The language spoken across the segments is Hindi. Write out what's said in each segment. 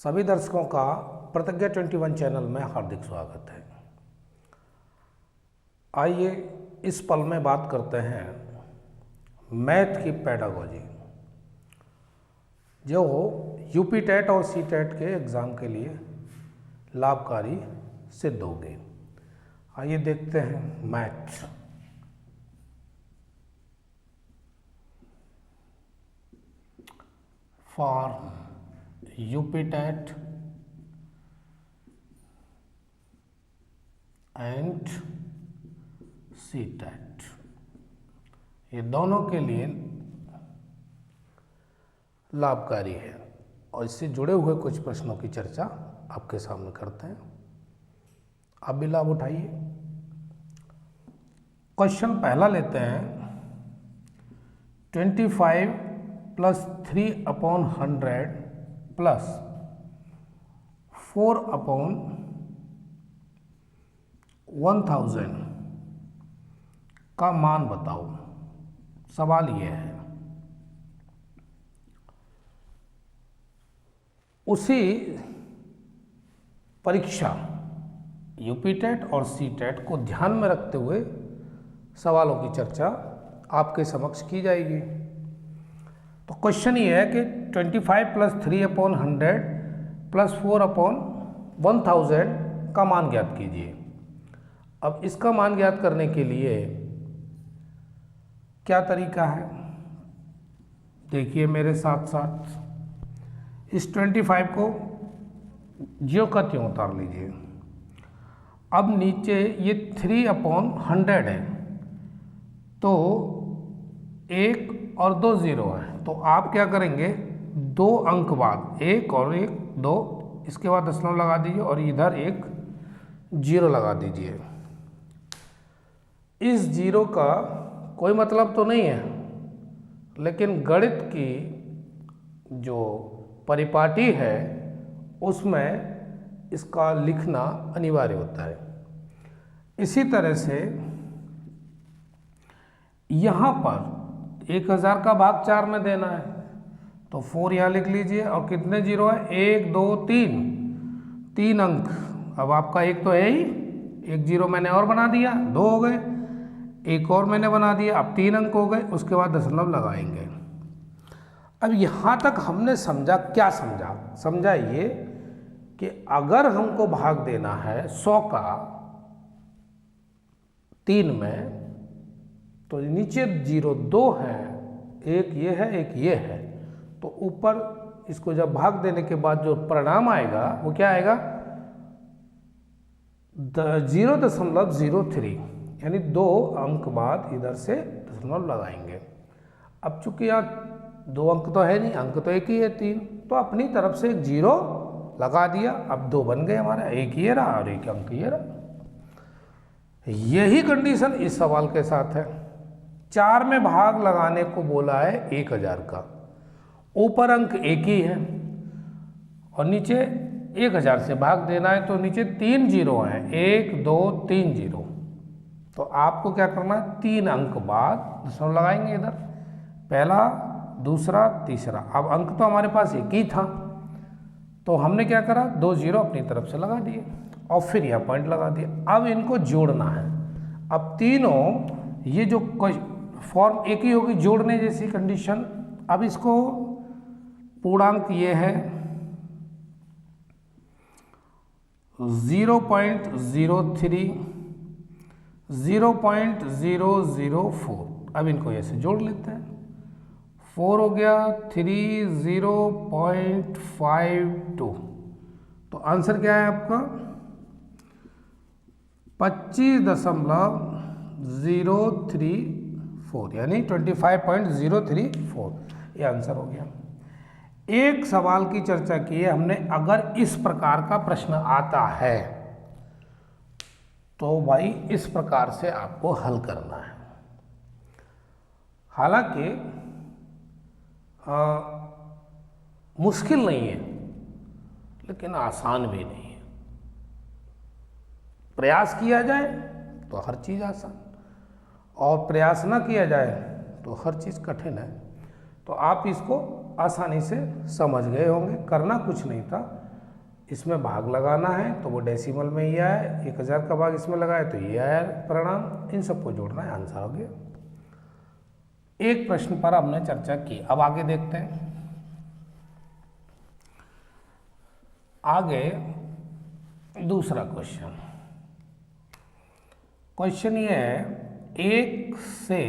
सभी दर्शकों का प्रतिज्ञा 21 चैनल में हार्दिक स्वागत है। आइए इस पल में बात करते हैं मैथ की पेडागोजी जो यूपी टेट और सी टेट के एग्ज़ाम के लिए लाभकारी सिद्ध होगी। आइए देखते हैं math. For UP TET and C TET, ये दोनों के लिए लाभकारी है और इससे जुड़े हुए कुछ प्रश्नों की चर्चा आपके सामने करते हैं। आप भी लाभ उठाइए। क्वेश्चन पहला लेते हैं 25 प्लस 3/100 प्लस 4/1000 का मान बताओ। सवाल यह है, उसी परीक्षा यूपी टेट और सी टेट को ध्यान में रखते हुए सवालों की चर्चा आपके समक्ष की जाएगी। तो क्वेश्चन ये है कि 25 प्लस 3/100 प्लस 4/1000 का मान ज्ञात कीजिए। अब इसका मान ज्ञात करने के लिए क्या तरीका है, देखिए मेरे साथ साथ। इस 25 को ज्यों का त्यों उतार लीजिए। अब नीचे ये 3/100 है तो 1 और 2 0 है, तो आप क्या करेंगे, 2 अंक बाद 1 और 1 2, इसके बाद दशमलव लगा दीजिए और इधर एक 0 लगा दीजिए। इस 0 का कोई मतलब तो नहीं है, लेकिन गणित की जो परिपाटी है उसमें इसका लिखना अनिवार्य होता है। इसी तरह से यहाँ पर 1000 का भाग 4 में देना है, तो 4 यहाँ लिख लीजिए और कितने 0 है, 1 2 3 अंक। अब आपका एक तो है ही, एक 0 मैंने और बना दिया, 2 हो गए, एक और मैंने बना दिया, अब 3 अंक हो गए। उसके बाद दशमलव लगाएंगे। अब यहाँ तक हमने समझा, क्या समझा, समझा ये कि अगर हमको भाग देना है 100 का 3 में, तो नीचे 0 2 है, एक ये है एक ये है, तो ऊपर इसको जब भाग देने के बाद जो परिणाम आएगा वो क्या आएगा, 0.03, यानी 2 अंक बाद इधर से दशमलव लगाएंगे। अब चूंकि यहाँ 2 अंक तो है नहीं, अंक तो एक ही है 3, तो अपनी तरफ से एक 0 लगा दिया। अब 2 बन गए हमारा, एक ये रहा और एक अंक ये रहा। यही कंडीशन इस सवाल के साथ है। 4 में भाग लगाने को बोला है 1000 का, ऊपर अंक एक ही है और नीचे 1000 से भाग देना है, तो नीचे 3 0 हैं, 1 2 3 0। तो आपको क्या करना है, 3 अंक बाद दशमलव लगाएंगे इधर, पहला दूसरा तीसरा। अब अंक तो हमारे पास एक ही था, तो हमने क्या करा, 2 0 अपनी तरफ से लगा दिए और फिर यह पॉइंट लगा दिया। अब इनको जोड़ना है। अब तीनों ये जो फॉर्म एक ही होगी, जोड़ने जैसी कंडीशन। अब इसको पूर्णांक ये है 0.03 0.004। अब इनको ऐसे जोड़ लेते हैं, 4 हो गया 3 0.52। तो आंसर क्या है आपका 25.034, यानी 25.034, ये आंसर हो गया। एक सवाल की चर्चा की है हमने, अगर इस प्रकार का प्रश्न आता है तो भाई इस प्रकार से आपको हल करना है। हालांकि मुश्किल नहीं है, लेकिन आसान भी नहीं है। प्रयास किया जाए तो हर चीज़ आसान, और प्रयास ना किया जाए तो हर चीज़ कठिन है। तो आप इसको आसानी से समझ गए होंगे, करना कुछ नहीं था, इसमें भाग लगाना है तो वो डेसिमल में ही आया, 1000 का भाग इसमें लगाए तो ये आया परिणाम, इन सबको जोड़ना है, आंसर हो गया। एक प्रश्न पर हमने चर्चा की, अब आगे देखते हैं। आगे दूसरा क्वेश्चन, क्वेश्चन ये है 1 से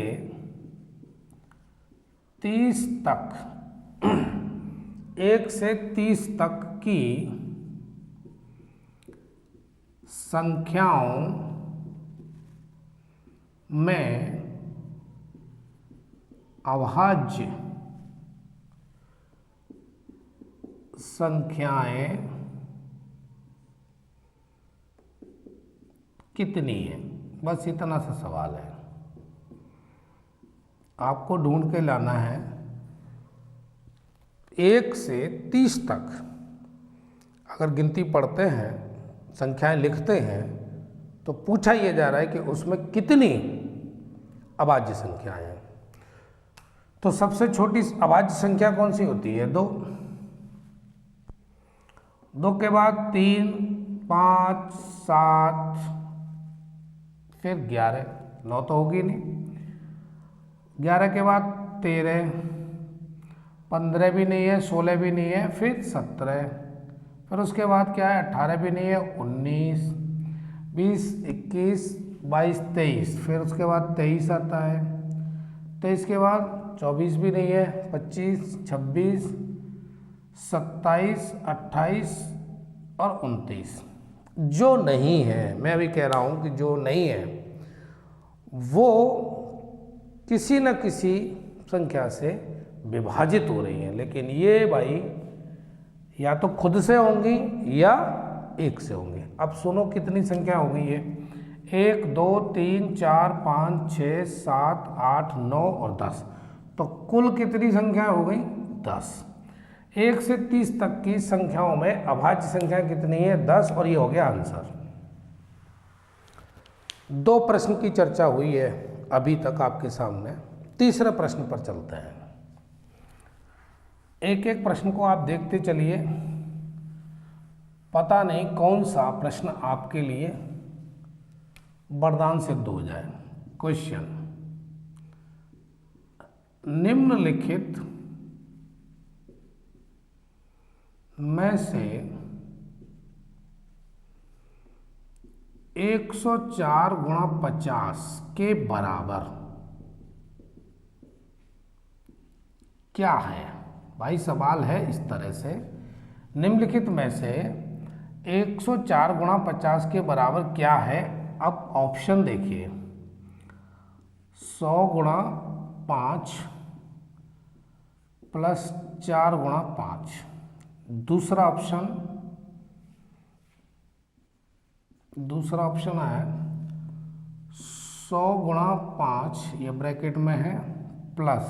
30 तक 1 से 30 तक की संख्याओं में अभाज्य संख्याएं कितनी है? बस इतना सा सवाल है, आपको ढूंढ के लाना है। 1 से 30 तक अगर गिनती पढ़ते हैं, संख्याएं लिखते हैं, तो पूछा यह जा रहा है कि उसमें कितनी अभाज्य संख्याएं हैं। तो सबसे छोटी अभाज्य संख्या कौन सी होती है? 2। 2 के बाद 3, 5, 7, फिर 11, 9 तो होगी नहीं। 11 के बाद 13, 15 भी नहीं है, 16 भी नहीं है, फिर 17, फिर उसके बाद क्या है? 18 भी नहीं है, 19, 20, 21, 22, 23, फिर उसके बाद 23 आता है। 23 के बाद 24 भी नहीं है, 25, 26, 27, 28 और 29। जो नहीं है, मैं अभी कह रहा हूं कि जो नहीं है वो किसी न किसी संख्या से विभाजित हो रही है, लेकिन ये भाई या तो खुद से होंगी या 1 से होंगी। अब सुनो कितनी संख्या हो गई है? 1, 2, 3, 4, 5, 6, 7, 8, 9 और 10। तो कुल कितनी संख्या हो गई? 10। 1 से 30 तक की संख्याओं में अभाज्य संख्या कितनी है? 10, और ये हो गया आंसर। 2 प्रश्न की चर्चा हुई है अभी तक आपके सामने। तीसरे प्रश्न पर चलते हैं। एक एक प्रश्न को आप देखते चलिए, पता नहीं कौन सा प्रश्न आपके लिए वरदान सिद्ध हो जाए। क्वेश्चन, निम्नलिखित में से 104 गुणा 50 के बराबर क्या है? भाई सवाल है इस तरह से, निम्नलिखित में से 104 गुणा 50 के बराबर क्या है? अब ऑप्शन देखिए, 100 गुणा 5 प्लस 4 गुणा 5। दूसरा ऑप्शन है 100 गुणा 5, ये ब्रैकेट में है, प्लस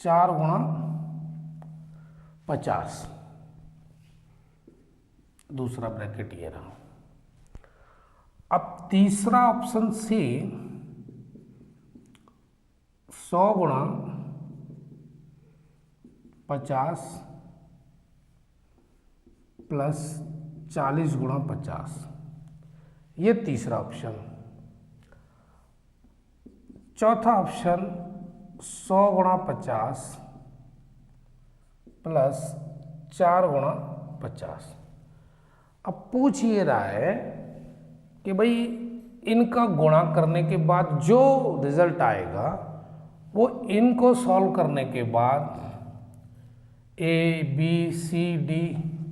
4 गुणा 50, दूसरा ब्रैकेट ये रहा। अब तीसरा ऑप्शन सी, 100 गुणा 50 प्लस 40 गुणा 50, ये तीसरा ऑप्शन। चौथा ऑप्शन 100 गुणा 50 प्लस 4 गुणा 50। अब पूछ ये रहा है कि भाई इनका गुणा करने के बाद जो रिजल्ट आएगा वो इनको सॉल्व करने के बाद A, B, C, D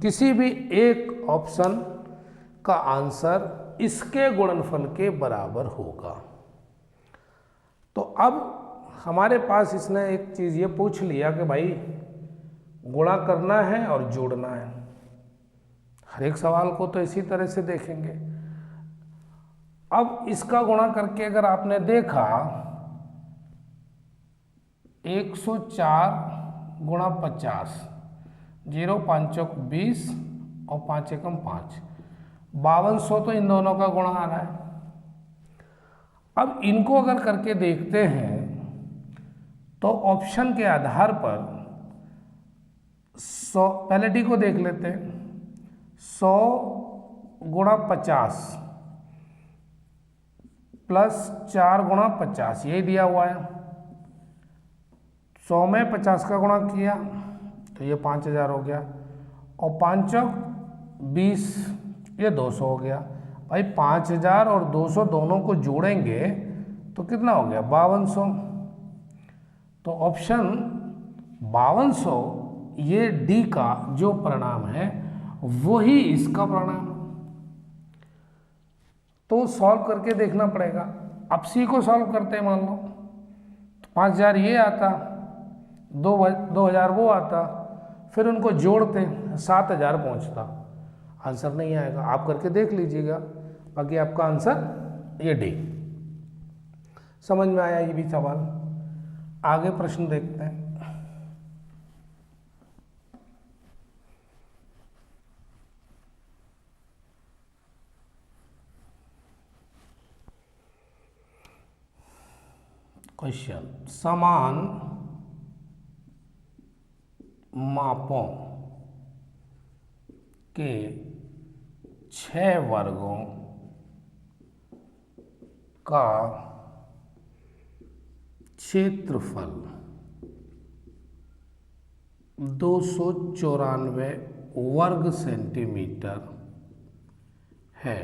किसी भी एक ऑप्शन का आंसर इसके गुणनफल के बराबर होगा। तो अब हमारे पास इसने एक चीज़ ये पूछ लिया कि भाई गुणा करना है और जोड़ना है। हर एक सवाल को तो इसी तरह से देखेंगे। अब इसका गुणा करके अगर आपने देखा 104 गुणा 50, 0 5 चौक 20 और 5 एकम 5, 5200 तो इन दोनों का गुणा आ रहा है। अब इनको अगर करके देखते हैं तो ऑप्शन के आधार पर 100, पहले डी को देख लेते हैं। 100 गुणा 50 प्लस 4 गुणा 50, यही दिया हुआ है। 100 में 50 का गुणा किया तो ये 5000 हो गया, और 5 चौक 20, ये 200 हो गया। भाई 5000 और 200 दोनों को जोड़ेंगे तो कितना हो गया? 5200। तो ऑप्शन 5200 ये डी का जो परिणाम है वही इसका परिणाम है। तो सॉल्व करके देखना पड़ेगा। अब सी को सॉल्व करते हैं, मान लो तो 5000 ये आता, 2000 वो आता, फिर उनको जोड़ते 7000 पहुंचता। आंसर नहीं आएगा, आप करके देख लीजिएगा। बाकी आपका आंसर ये डी। समझ में आया ये भी सवाल? आगे प्रश्न देखते हैं। क्वेश्चन, समान मापों के 6 वर्गों का क्षेत्रफल 294 वर्ग सेंटीमीटर है,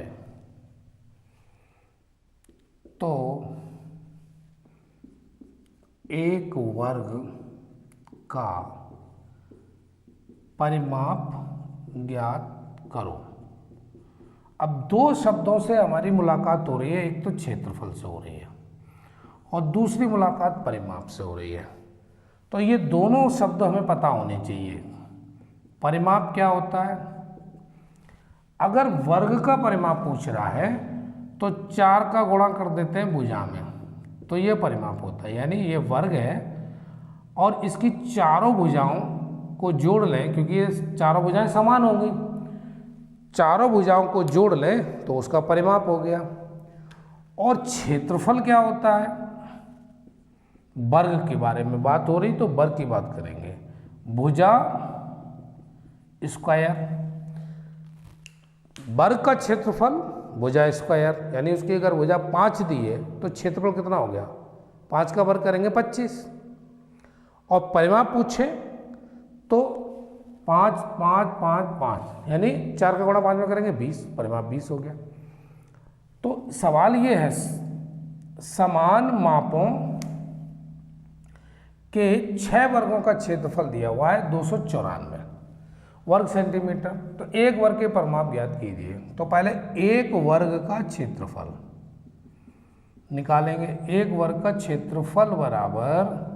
तो एक वर्ग का परिमाप ज्ञात करो। अब दो शब्दों से हमारी मुलाकात हो रही है, एक तो क्षेत्रफल से हो रही है और दूसरी मुलाकात परिमाप से हो रही है। तो ये दोनों शब्द हमें पता होने चाहिए। परिमाप क्या होता है? अगर वर्ग का परिमाप पूछ रहा है तो 4 का गुणा कर देते हैं भुजा में, तो ये परिमाप होता है। यानी ये वर्ग है और इसकी चारों भुजाओं को जोड़ लें, क्योंकि ये चारों भुजाएं समान होंगी, चारों भुजाओं को जोड़ लें तो उसका परिमाप हो गया। और क्षेत्रफल क्या होता है? वर्ग के बारे में बात हो रही तो वर्ग की बात करेंगे। भुजा स्क्वायर, वर्ग का क्षेत्रफल भुजा स्क्वायर, यानी उसकी अगर भुजा 5 दी है तो क्षेत्रफल कितना हो गया? 5 का वर्ग करेंगे 25। और परिमाप पूछे तो 5 5 5 5, यानी 4 का गुणा 5 में करेंगे 20, परिमाप 20 हो गया। तो सवाल ये है, समान मापों के 6 वर्गों का क्षेत्रफल दिया हुआ है 294 वर्ग सेंटीमीटर, तो एक वर्ग के परिमाप ज्ञात कीजिए। तो पहले एक वर्ग का क्षेत्रफल निकालेंगे। एक वर्ग का क्षेत्रफल बराबर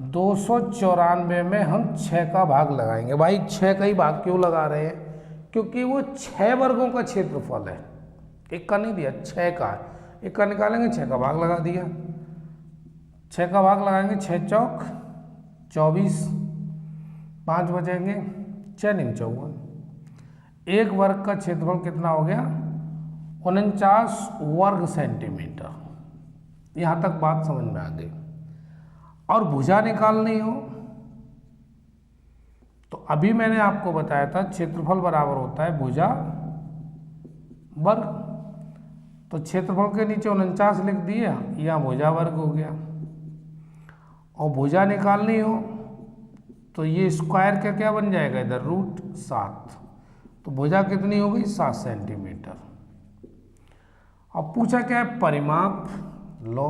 294 में हम 6 का भाग लगाएंगे। भाई 6 का ही भाग क्यों लगा रहे हैं? क्योंकि वो 6 वर्गों का क्षेत्रफल है, एक का नहीं दिया, 6 का है। एक का निकालेंगे, 6 का भाग लगा दिया। 6 का भाग लगाएंगे, 6 चौक 24, 5 बचेंगे, 6 × 54। एक वर्ग का क्षेत्रफल कितना हो गया? 49 वर्ग सेंटीमीटर। यहाँ तक बात समझ में आ गई। और भुजा निकालनी हो तो अभी मैंने आपको बताया था क्षेत्रफल बराबर होता है भुजा वर्ग। तो क्षेत्रफल के नीचे 49 लिख दिया, यहाँ भुजा वर्ग हो गया। और भुजा निकालनी हो तो ये स्क्वायर का क्या बन जाएगा इधर? √7। तो भुजा कितनी हो गई? 7 सेंटीमीटर। अब पूछा क्या है? परिमाप लो।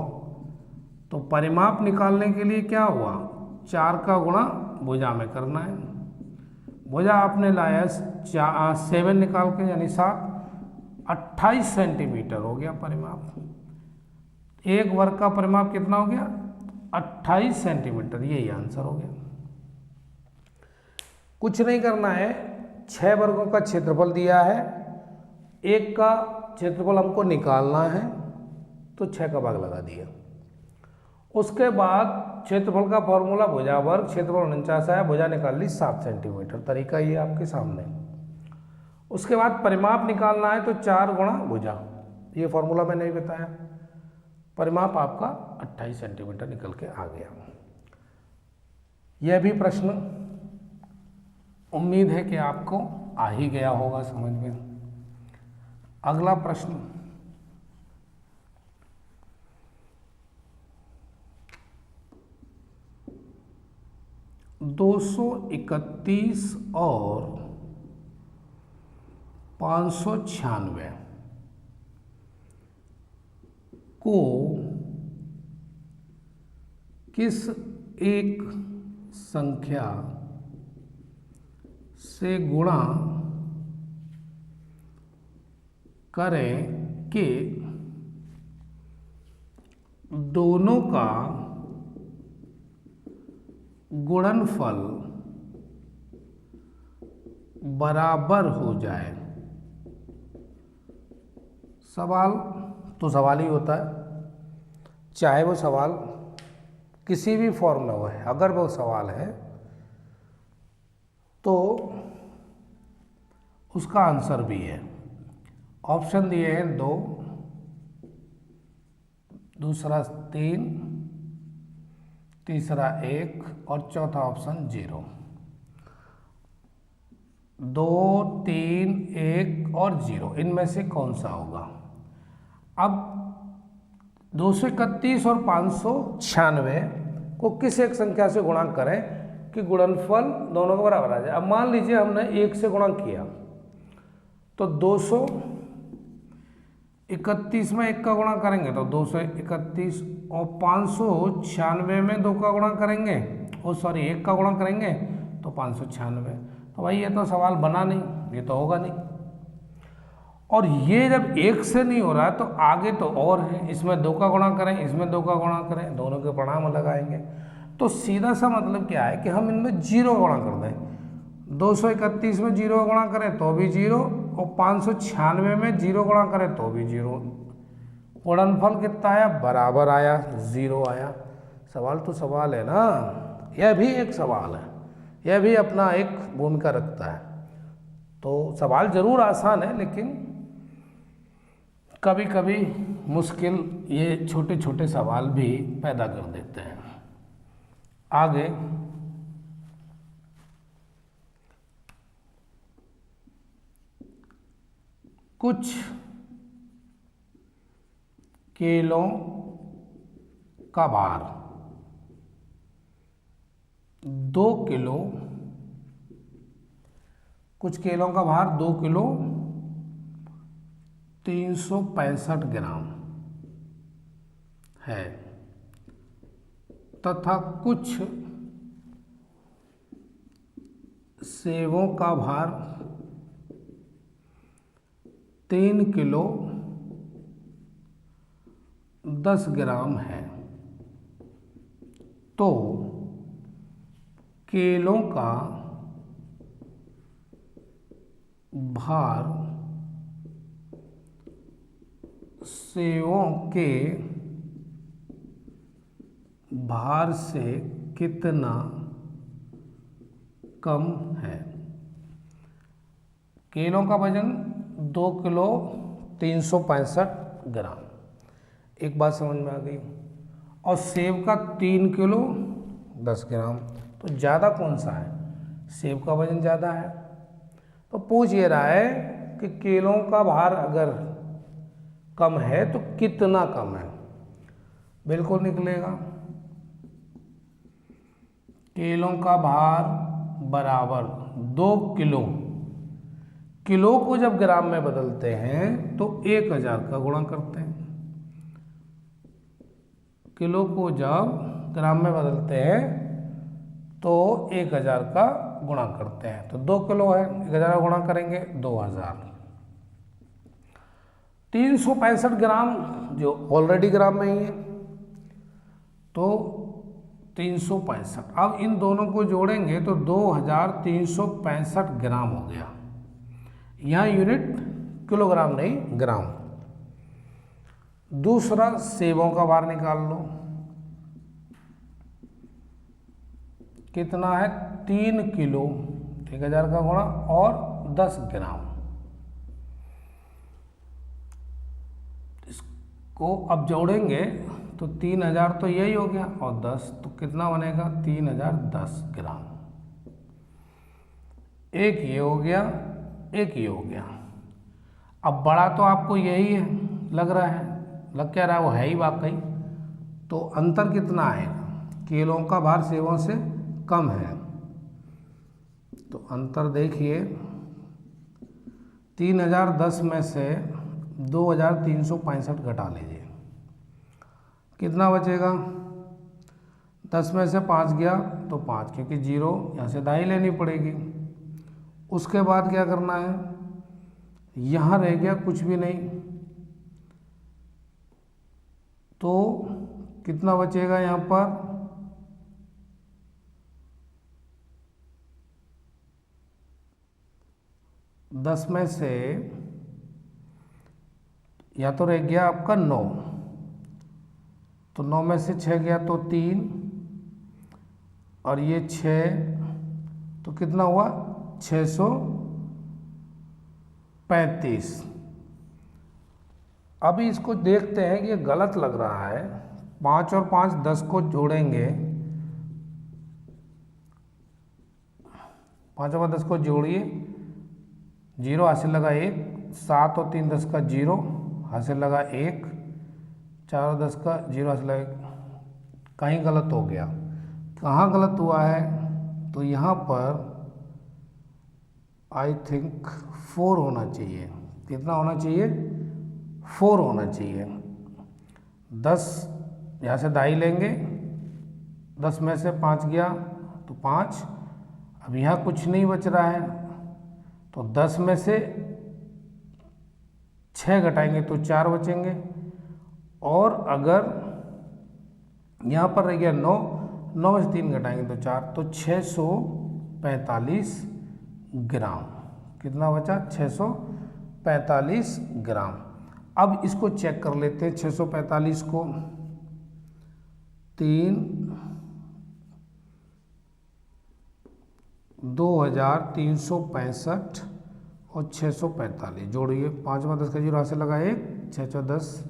तो परिमाप निकालने के लिए क्या हुआ? 4 का गुणा भुजा में करना है। भुजा आपने लाया 7 निकाल के, यानी 7, 28 सेंटीमीटर हो गया परिमाप। एक वर्ग का परिमाप कितना हो गया? 28 सेंटीमीटर। यही आंसर हो गया। कुछ नहीं करना है, 6 वर्गों का क्षेत्रफल दिया है, एक का क्षेत्रफल हमको निकालना है, तो 6 का भाग लगा दिया। उसके बाद क्षेत्रफल का फॉर्मूला भुजा वर्ग, क्षेत्रफल 49 आया, भुजा निकाल ली 7 सेंटीमीटर। तरीका ये आपके सामने। उसके बाद परिमाप निकालना है तो 4 गुणा भुजा, ये फॉर्मूला मैंने ही बताया। परिमाप आपका 28 सेंटीमीटर निकल के आ गया। यह भी प्रश्न उम्मीद है कि आपको आ ही गया होगा समझ में। अगला प्रश्न, दो 231 और 596 को किस एक संख्या से गुणा करें कि दोनों का गुणनफल बराबर हो जाए। सवाल तो सवाल ही होता है, चाहे वो सवाल किसी भी फॉर्म में हो है, अगर वो सवाल है तो उसका आंसर भी है। ऑप्शन दिए हैं 2, दूसरा 3, तीसरा 1 और चौथा ऑप्शन 0। 2, 3, 1 और 0 इनमें से कौन सा होगा? अब 231 और 596 को किस एक संख्या से गुणा करें कि गुणनफल दोनों के बराबर आ जाए। अब मान लीजिए हमने 1 से गुणा किया तो 231 में 1 का गुणा करेंगे तो 231 और 596 में 2 का गुणा करेंगे, और सॉरी 1 का गुणा करेंगे तो 596। तो भाई ये तो सवाल बना नहीं, ये तो होगा नहीं। और ये जब 1 से नहीं हो रहा है तो आगे तो और है, इसमें 2 का गुणा करें, इसमें 2 का गुणा करें, दोनों के परिणाम अलग आएंगे। तो सीधा सा मतलब क्या है कि हम इनमें 0 गुणा कर दें। 231 में 0 गुणा करें तो भी 0, और 596 में 0 गुणा करें तो भी 0। गुणनफल कितना आया? बराबर आया, 0 आया। सवाल तो सवाल है ना, यह भी एक सवाल है, यह भी अपना एक भूमिका रखता है। तो सवाल जरूर आसान है, लेकिन कभी कभी मुश्किल ये छोटे छोटे सवाल भी पैदा कर देते हैं। आगे कुछ केलों का भार 2 किलो, कुछ केलों का भार 2 किलो 365 ग्राम है तथा कुछ सेबों का भार 3 किलो 10 ग्राम है, तो केलों का भार सेबों के भार से कितना कम है? केलों का वजन 2 किलो 365 ग्राम, एक बात समझ में आ गई। और सेब का 3 किलो 10 ग्राम, तो ज़्यादा कौन सा है? सेब का वजन ज़्यादा है। तो पूछ ये रहा है कि केलों का भार अगर कम है तो कितना कम है? बिल्कुल निकलेगा केलों का भार बराबर 2 किलो, किलो को जब ग्राम में बदलते हैं तो 1000 का गुणा करते हैं। किलो को जब ग्राम में बदलते हैं तो 1000 का गुणा करते हैं। तो 2 किलो है, 1000 का गुणा करेंगे 2000। 365 ग्राम जो ऑलरेडी ग्राम में ही है, तो 365। अब इन दोनों को जोड़ेंगे तो 2365 ग्राम हो गया। यहाँ यूनिट किलोग्राम नहीं, ग्राम। दूसरा सेबों का भार निकाल लो, कितना है? 3 किलो 1000 का गुणा और 10 ग्राम। इसको अब जोड़ेंगे तो 3000 तो यही हो गया, और 10 तो कितना बनेगा? 3010 ग्राम। एक ये हो गया, एक ये हो गया। अब बड़ा तो आपको यही है लग रहा है, लग क्या रहा है, वो है ही वाकई। तो अंतर कितना आएगा, केलों का भार सेबों से कम है। तो अंतर देखिए 3010 में से 2365 घटा लीजिए, कितना बचेगा। 10 में से 5 गया तो 5, क्योंकि 0 यहाँ से दाई लेनी पड़ेगी। उसके बाद क्या करना है, यहाँ रह गया कुछ भी नहीं, तो कितना बचेगा यहाँ पर, दस में से या तो रह गया आपका 9, तो 9 में से 6 गया तो 3, और ये 6, तो कितना हुआ 635। अभी इसको देखते हैं कि ये गलत लग रहा है। 5 और 5 10 को जोड़ेंगे, 5 और 10 को जोड़िए, 0 हासिल लगा 1, 7 और 3 10 का 0 हासिल लगा 1, 4 और 10 का 0 हासिल लगा 1। कहीं गलत हो गया, कहाँ गलत हुआ है, तो यहाँ पर आई थिंक 4 होना चाहिए। कितना होना चाहिए, 4 होना चाहिए। 10 यहाँ से दाई लेंगे, 10 में से 5 गया तो 5, अब यहाँ कुछ नहीं बच रहा है, तो 10 में से 6 घटाएंगे तो 4 बचेंगे, और अगर यहाँ पर रह गया 9, 9 में से 3 घटाएंगे तो 4, तो 645 ग्राम। कितना बचा, 645 ग्राम। अब इसको चेक कर लेते हैं, 645 को 3 2365 और 645 जोड़िए, 5 में 10 का 0 हासिल लगा 1, 6 10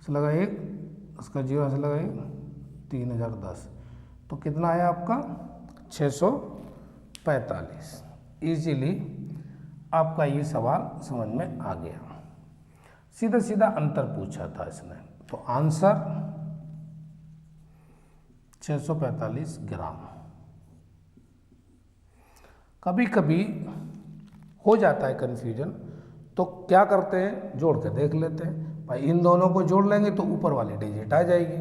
से लगा 1, 10 का 0 हासिल लगा 1, 3010। तो कितना आया आपका 645। इजीली आपका ये सवाल समझ में आ गया। सीधा सीधा अंतर पूछा था इसने, तो आंसर 645 ग्राम। कभी कभी हो जाता है कन्फ्यूजन, तो क्या करते हैं, जोड़ के देख लेते हैं। भाई इन दोनों को जोड़ लेंगे तो ऊपर वाली डिजिट आ जाएगी।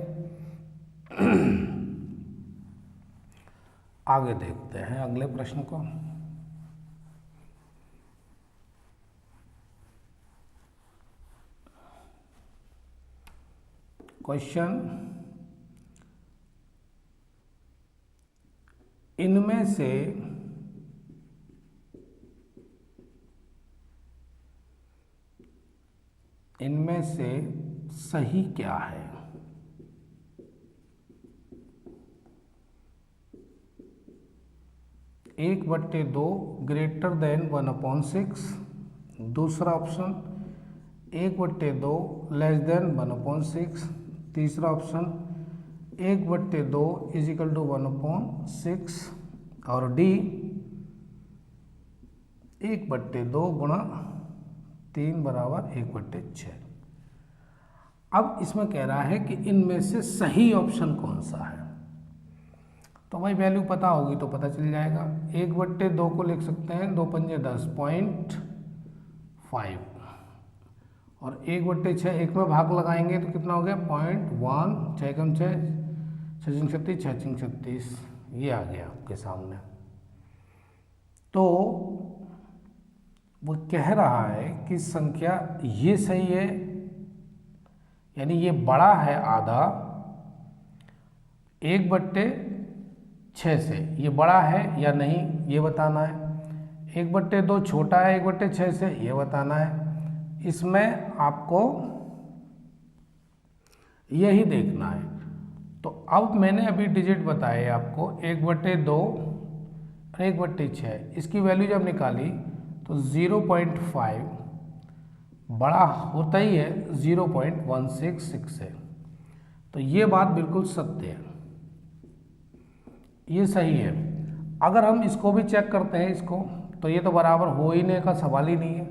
आगे देखते हैं अगले प्रश्न को। क्वेश्चन, इनमें से सही क्या है। एक बट्टे 2 ग्रेटर देन 1/6। दूसरा ऑप्शन 1/2 लेस देन 1/6। तीसरा ऑप्शन 1/2 इज इक्वल टू 1/6, और डी 1/2 गुणा 3 बराबर 1/6। अब इसमें कह रहा है कि इनमें से सही ऑप्शन कौन सा है। तो भाई वैल्यू पता होगी तो पता चल जाएगा। 1/2 को लिख सकते हैं 2 पंजे 10 0.5, और 1/6 एक में भाग लगाएंगे तो कितना हो गया 0.1, 6 कम 6, 6 36, 6 36, ये आ गया आपके सामने। तो वो कह रहा है कि संख्या ये सही है, यानी ये बड़ा है आधा 1/6 से, ये बड़ा है या नहीं ये बताना है। 1/2 छोटा है 1/6 से, ये बताना है। इसमें आपको यही देखना है। तो अब मैंने अभी डिजिट बताए आपको 1/2 और 1/6, इसकी वैल्यू जब निकाली तो 0.5 बड़ा होता ही है 0.166 से। तो ये बात बिल्कुल सत्य है, ये सही है। अगर हम इसको भी चेक करते हैं, इसको तो ये तो बराबर हो ही नहीं का सवाल ही नहीं है।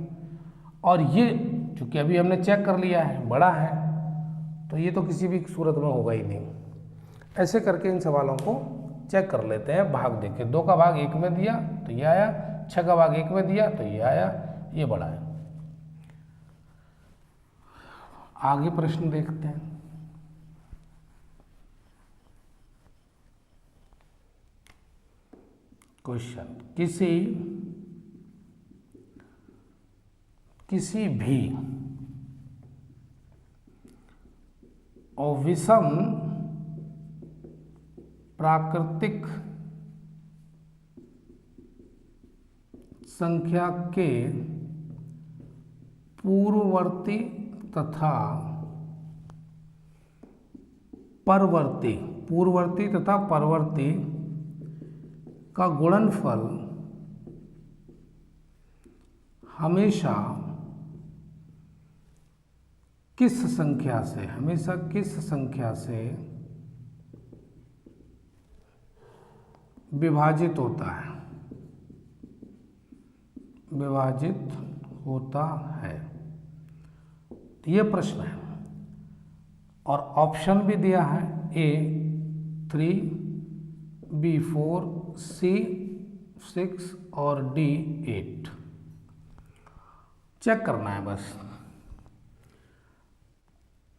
और ये चूँकि अभी हमने चेक कर लिया है बड़ा है, तो ये तो किसी भी सूरत में होगा ही नहीं। ऐसे करके इन सवालों को चेक कर लेते हैं। भाग देखिए, 2 का भाग 1 में दिया तो ये आया, 6 का भाग 1 में दिया तो ये आया, ये बड़ा है। आगे प्रश्न देखते हैं। क्वेश्चन, किसी भी विषम प्राकृतिक संख्या के पूर्ववर्ती तथा परवर्ती का गुणनफल हमेशा किस संख्या से विभाजित होता है। ये प्रश्न है और ऑप्शन भी दिया है, A 3, B 4, C 6 और D 8। चेक करना है बस।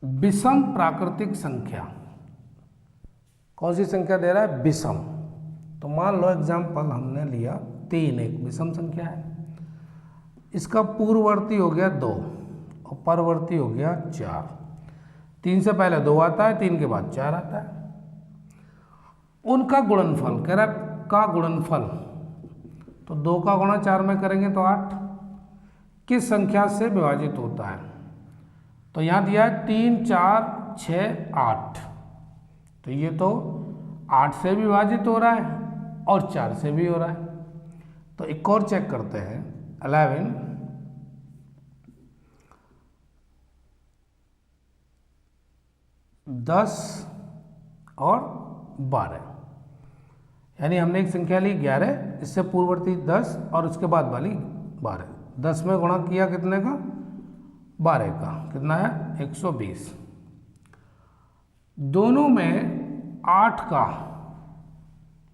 विषम प्राकृतिक संख्या, कौन सी संख्या दे रहा है? विषम। तो मान लो एग्जाम्पल हमने लिया 3, एक विषम संख्या है, इसका पूर्ववर्ती हो गया 2 और परवर्ती हो गया 4। 3 से पहले 2 आता है, 3 के बाद 4 आता है। उनका गुणनफल कह रहा है, का गुणनफल, तो 2 का गुणा 4 में करेंगे तो 8, किस संख्या से विभाजित होता है? तो यहाँ दिया है 3, 4, 6, 8, तो ये तो 8 से भी विभाजित हो रहा है और 4 से भी हो रहा है। तो एक और चेक करते हैं, 11, 10 और 12, यानी हमने एक संख्या ली 11, इससे पूर्ववर्ती 10 और उसके बाद वाली 12। 10 में गुणा किया कितने का? 12 का, कितना है? 120। दोनों में 8 का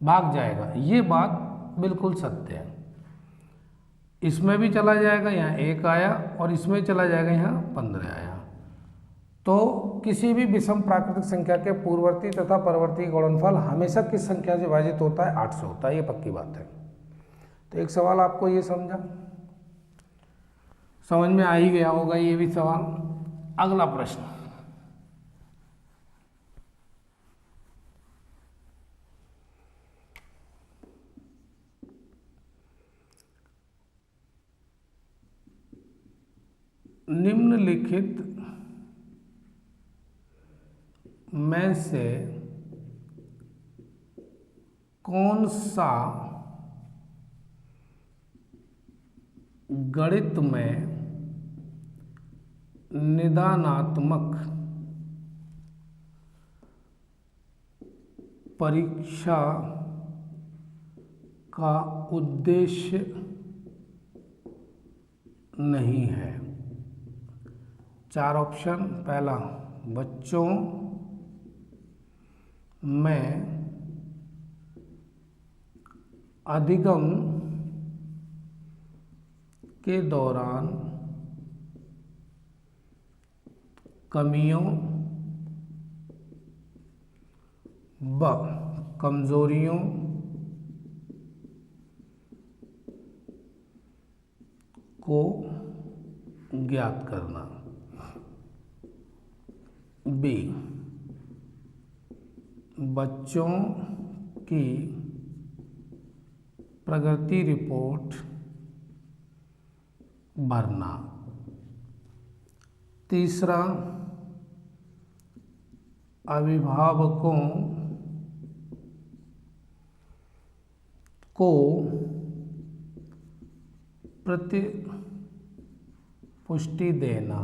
भाग जाएगा, ये बात बिल्कुल सत्य है। इसमें भी चला जाएगा, यहाँ 1 आया, और इसमें चला जाएगा, यहाँ 15 आया। तो किसी भी विषम प्राकृतिक संख्या के पूर्ववर्ती तथा परवर्ती गुणनफल हमेशा किस संख्या से विभाजित होता है? 8 से होता है, ये पक्की बात है। तो एक सवाल आपको ये समझ में आ ही गया होगा ये भी सवाल। अगला प्रश्न, निम्नलिखित में से कौन सा गणित में निदानात्मक परीक्षा का उद्देश्य नहीं है? 4 ऑप्शन। पहला, बच्चों में अधिगम के दौरान कमियों व कमजोरियों को ज्ञात करना। बी, बच्चों की प्रगति रिपोर्ट भरना। तीसरा, अभिभावकों को प्रतिपुष्टि देना।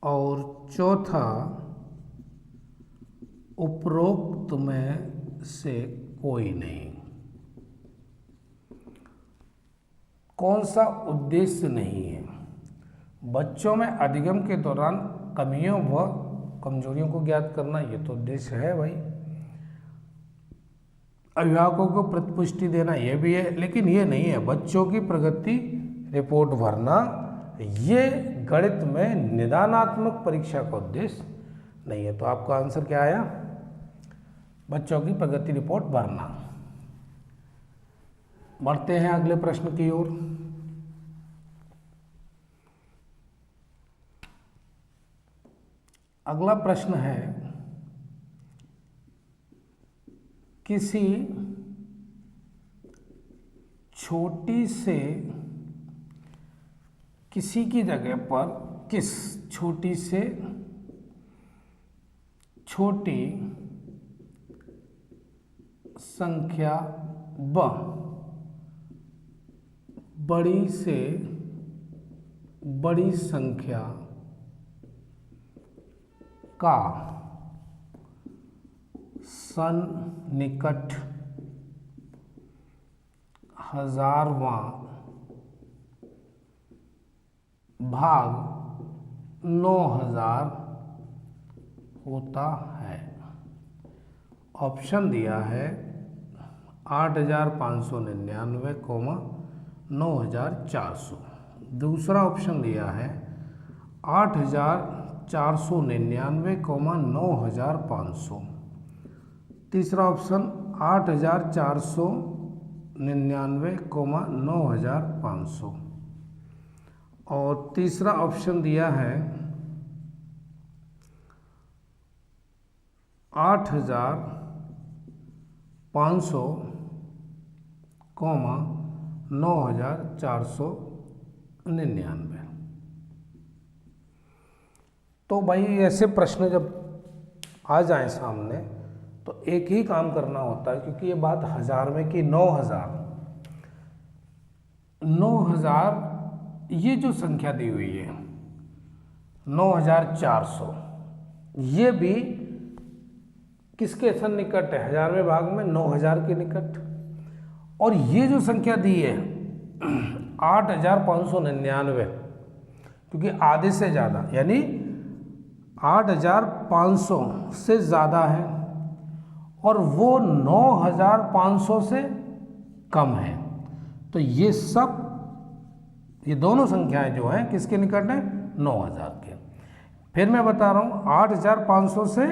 और चौथा, उपरोक्त में से कोई नहीं। कौन सा उद्देश्य नहीं है? बच्चों में अधिगम के दौरान कमियों व कमजोरियों को ज्ञात करना, ये तो उद्देश्य है भाई। अभिभावकों को प्रतिपुष्टि देना, ये भी है, लेकिन ये नहीं है बच्चों की प्रगति रिपोर्ट भरना। ये गणित में निदानात्मक परीक्षा का उद्देश्य नहीं है। तो आपका आंसर क्या आया? बच्चों की प्रगति रिपोर्ट भरना। बढ़ते हैं अगले प्रश्न की ओर। अगला प्रश्न है, किसी छोटी से किसी की जगह पर किस छोटी से छोटी संख्या व बड़ी से बड़ी संख्या का सन्निकट हजारवां भाग 9000 होता है। ऑप्शन दिया है 8599, 9400। दूसरा ऑप्शन दिया है 8499, 9500। तीसरा ऑप्शन 8499, 9500। और तीसरा ऑप्शन दिया है 8500, 9499। तो भाई ऐसे प्रश्न जब आ जाएं सामने तो एक ही काम करना होता है, क्योंकि ये बात हजार में की 9000 ये जो संख्या दी हुई है 9400, ये भी किसके सन्निकट है? 1000वें भाग में 9000 के निकट। और ये जो संख्या दी है 8599, क्योंकि आधे से ज़्यादा यानी 8500 से ज़्यादा है और वो 9500 से कम है। तो ये सब, ये दोनों संख्याएं जो हैं किसके निकट हैं? 9000 के। फिर मैं बता रहा हूँ 8500 से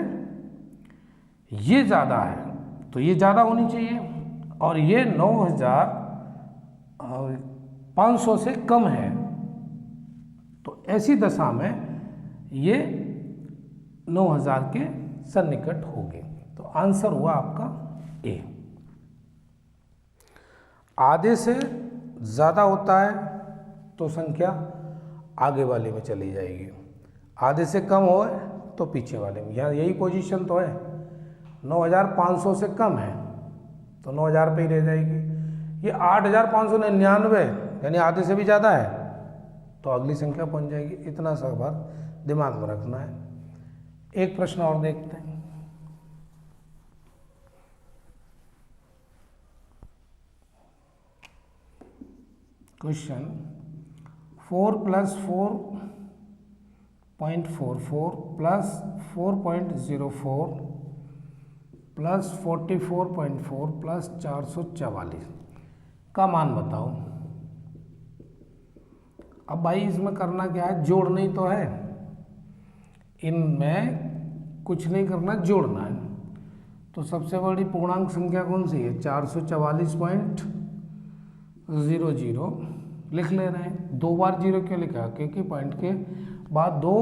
ये ज़्यादा है तो ये ज़्यादा होनी चाहिए, और ये 9500 से कम है, तो ऐसी दशा में ये 9000 के सन्निकट होंगे। तो आंसर हुआ आपका ए। आधे से ज़्यादा होता है तो संख्या आगे वाले में चली जाएगी, आधे से कम हो तो पीछे वाले में। यहाँ यही पोजीशन तो है, 9500 से कम है तो 9000 पे ही रह जाएगी। ये 8599 यानी आधे से भी ज़्यादा है तो अगली संख्या पहुंच जाएगी। इतना सा बात दिमाग में रखना है। एक प्रश्न और देखते हैं। क्वेश्चन 4 + 4.44 + 4.04 + 44.4 + 444 का मान बताओ। अब भाई इसमें करना क्या है? जोड़ना ही तो है, इनमें कुछ नहीं करना, जोड़ना है। तो सबसे बड़ी पूर्णांक संख्या कौन सी है? 444.00 लिख ले रहे हैं। 2 बार 0 क्यों लिखा? क्योंकि पॉइंट के बाद 2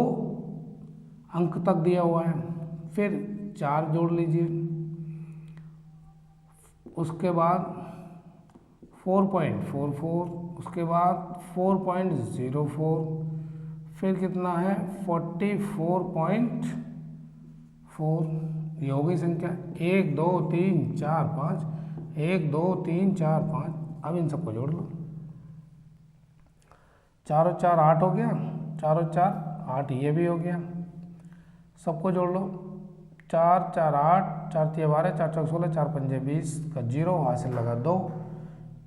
अंक तक दिया हुआ है। फिर 4 जोड़ लीजिए, उसके बाद 4.44, उसके बाद 4.04, फिर कितना है 44.4। ये हो गई संख्या 1 2 3 4 5, 1 2 3 4 5। अब इन सबको जोड़ लो, 4 और 4 8 हो गया, 4 और 4 8, ये भी हो गया। सबको जोड़ लो, 4 4 8, 4 3 12, 4 4 16, 4 5 20 का 0 हासिल लगा 2,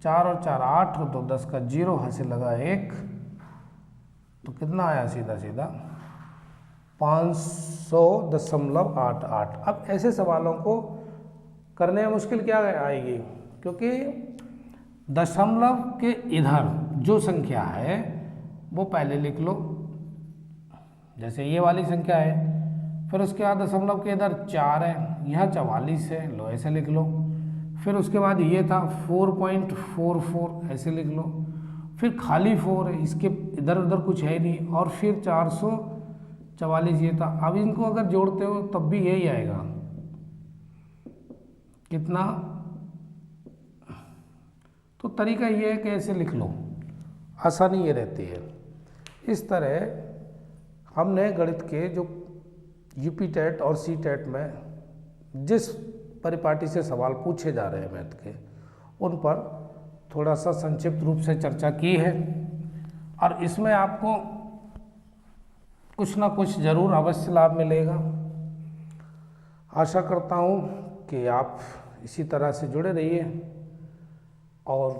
4 और 4 8 हो तो 10 का 0 हासिल लगा 1, तो कितना आया सीधा सीधा 500.88। अब ऐसे सवालों को करने में मुश्किल क्या आएगी, क्योंकि दशमलव के इधर जो संख्या है वो पहले लिख लो, जैसे ये वाली संख्या है, फिर उसके बाद दशमलव के इधर 4 है, यहाँ 44 है, लो ऐसे लिख लो। फिर उसके बाद ये था 4.44, ऐसे लिख लो। फिर खाली 4 है, इसके इधर उधर कुछ है नहीं, और फिर 444 ये था। अब इनको अगर जोड़ते हो तब भी यही आएगा, कितना। तो तरीका ये है कि ऐसे लिख लो, आसानी ये रहती है। इस तरह हमने गणित के जो यूपी टेट और सी टेट में जिस परिपाटी से सवाल पूछे जा रहे हैं मैथ के, उन पर थोड़ा सा संक्षिप्त रूप से चर्चा की है, और इसमें आपको कुछ ना कुछ जरूर अवश्य लाभ मिलेगा। आशा करता हूँ कि आप इसी तरह से जुड़े रहिए और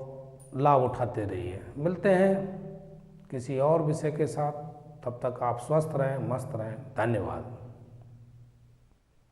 लाभ उठाते रहिए। मिलते हैं किसी और विषय के साथ, तब तक आप स्वस्थ रहें, मस्त रहें। धन्यवाद।